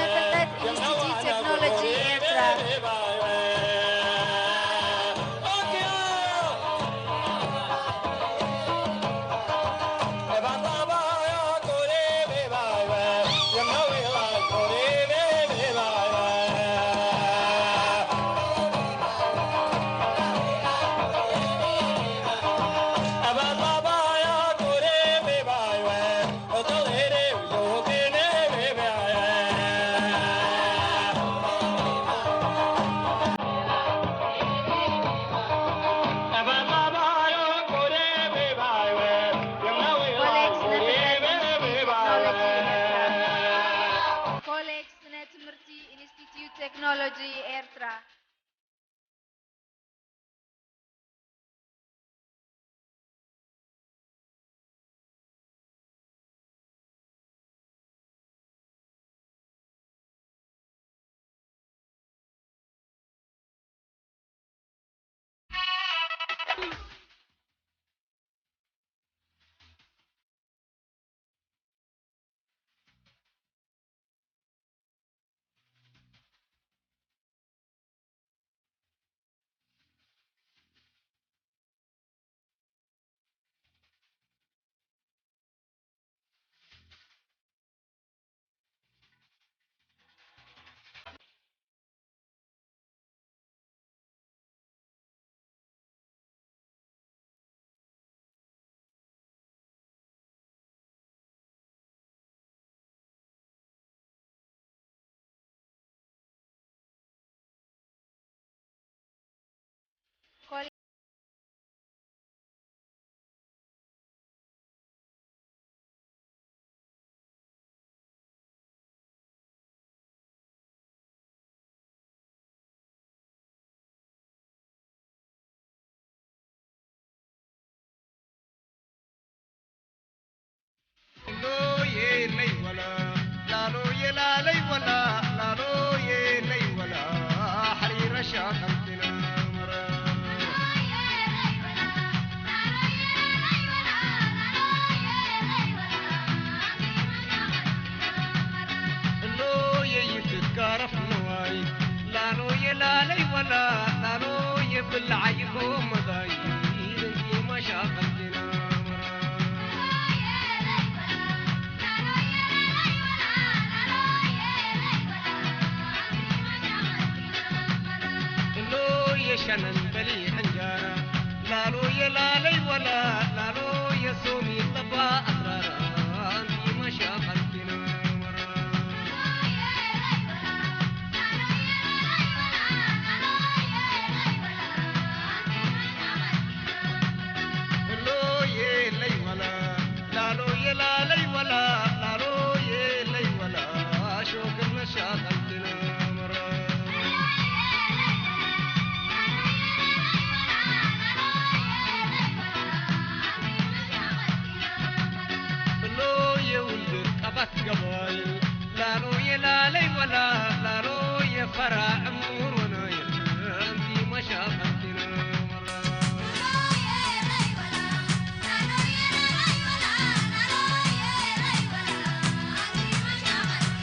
Facultad Institute Technology Airtra. Technology Airtra.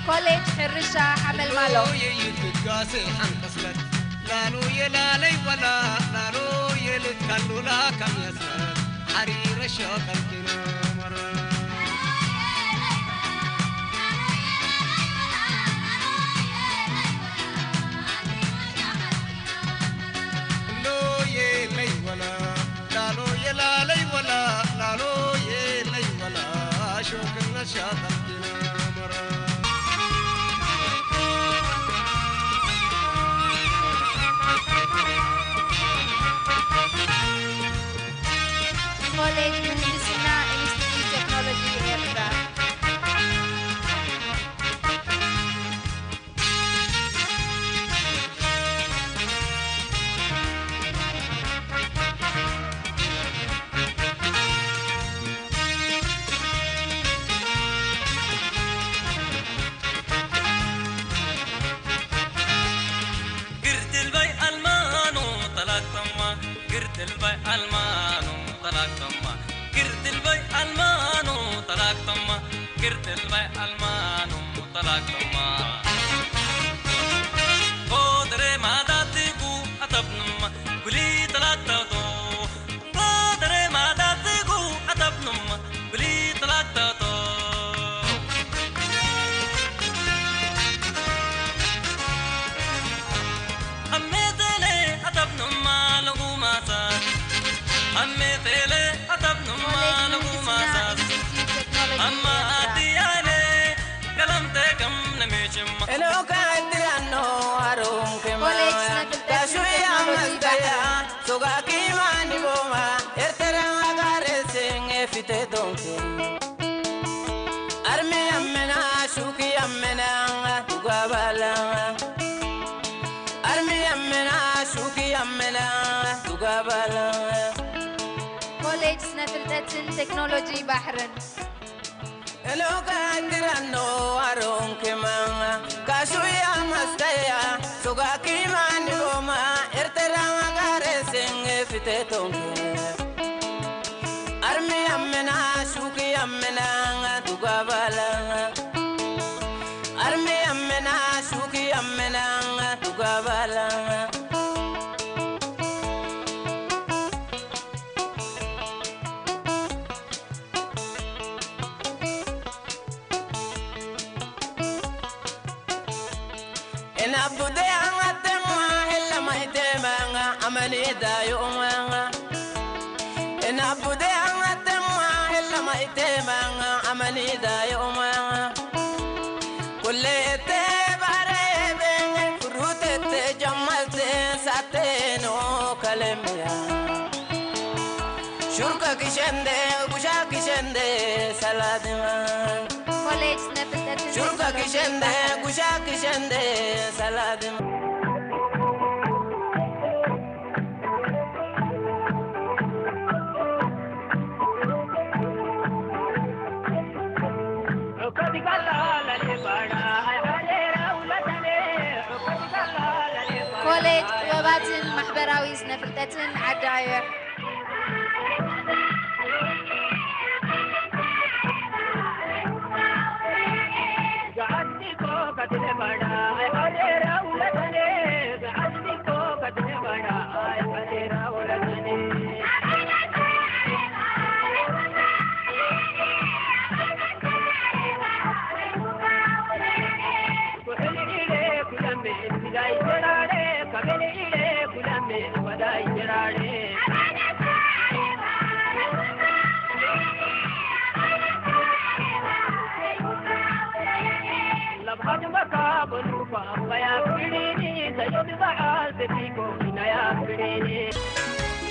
College Herrisha Hamel Malo. College Medicina Institute Technology. fite donke armi amena shuki amena tugabala armi amena shuki amena tugabala كوليج سنفلتة تكنولوجي بحرن Hello kandirano arong kemanga kasuya mastaya suga kimani goma erteranga gare senge fite tonke armi amena shuki amena tugabala armi amena shuki amena tugabala Nabude angatema hella maitema amani dayoma Nabude angatema hella maitema amani dayoma Kullete barebe frutete jamalte sateno kalemya Shurka kishende busha kishende saladima كوليج سنفلتة Shurka kishende busha kishende saladima كوليج طبابات محبراوي سنفلتة عدايح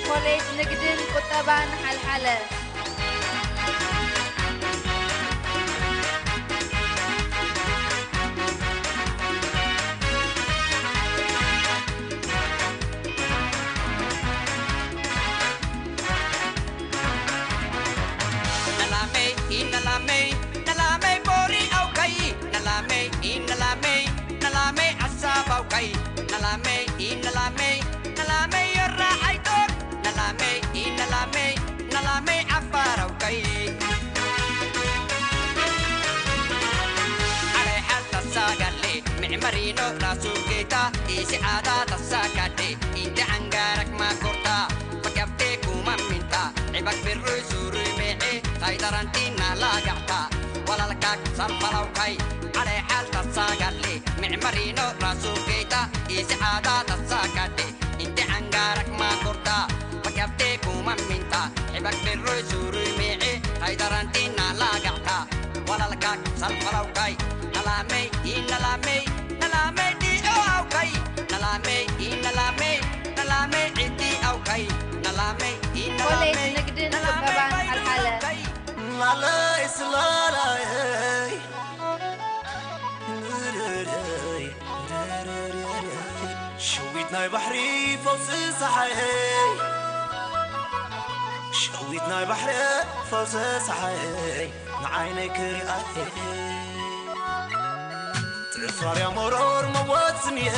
كوليج نقدن قطبان حلحلة Nalame bori au kai nalame asab au kai nalame yara aitor nalame afar au kai ale hatta sagale mi'marino rasu kita isi ada tasakade inte angarak ma korta pakabte kuma minta ibak birru suru me'e taidarantina lagata wala lakak sampalau kai ale hatta sagale mi'marino rasu kita isi ada tasakade inte angarak ma korta pakabte kuma minta ibak birru suru me'e taidarantina lagata wala lakak sampalau kai nalame di au kai nalame indi au kai nalame كوليج نقدن قطبان حلحلة Mala islala شويتنا بحري فوز صحي شويتنا بحري فوز صحي نعينك رئاتي تفار يا مرور مواسمي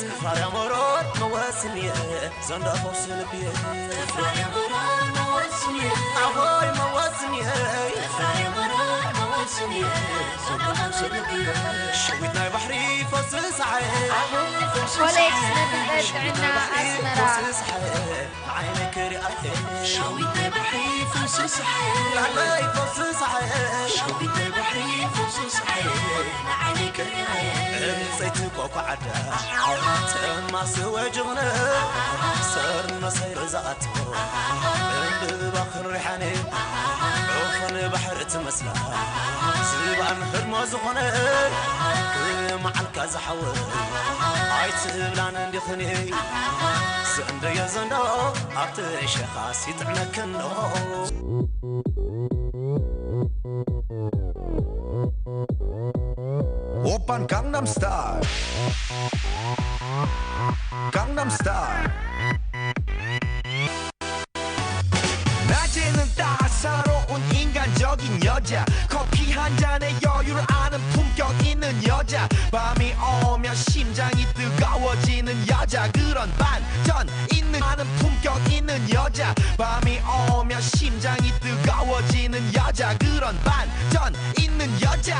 تفار يا مرور مواسمي زندا فوز لبيه تفار يا مرور مواسمي أهوي مواسمي تفار يا مرور مواسمي زندا فوز لبيه شويتنا بحري فوز صحي كوليج سنفلتة عنا أسمرا عينك رئاتي شويتنا بحري فوز صحي علي فوز صحي شويتنا بحري فوز صحي نعينك رعاية نسيتك وقعدة تما سوى جغنة صرنا سير زقته ببخر ريحاني عوفن بحر تمسلا سبعن حرمة زغنة معلك زحوي عيتبلان اندي خني سند يزندو عبت شخاص يطعنك النو 오빤 강남스타일 강남스타일 낮에는 따사로운 인간적인 여자 커피 한 잔에 여유를 아는 품격 있는 여자 밤이 오면 심장이 뜨거워지는 여자 그런 반전 있는 아는 품격 있는 여자 밤이 오면 심장이 뜨거워지는 여자 그런 반전 있는 여자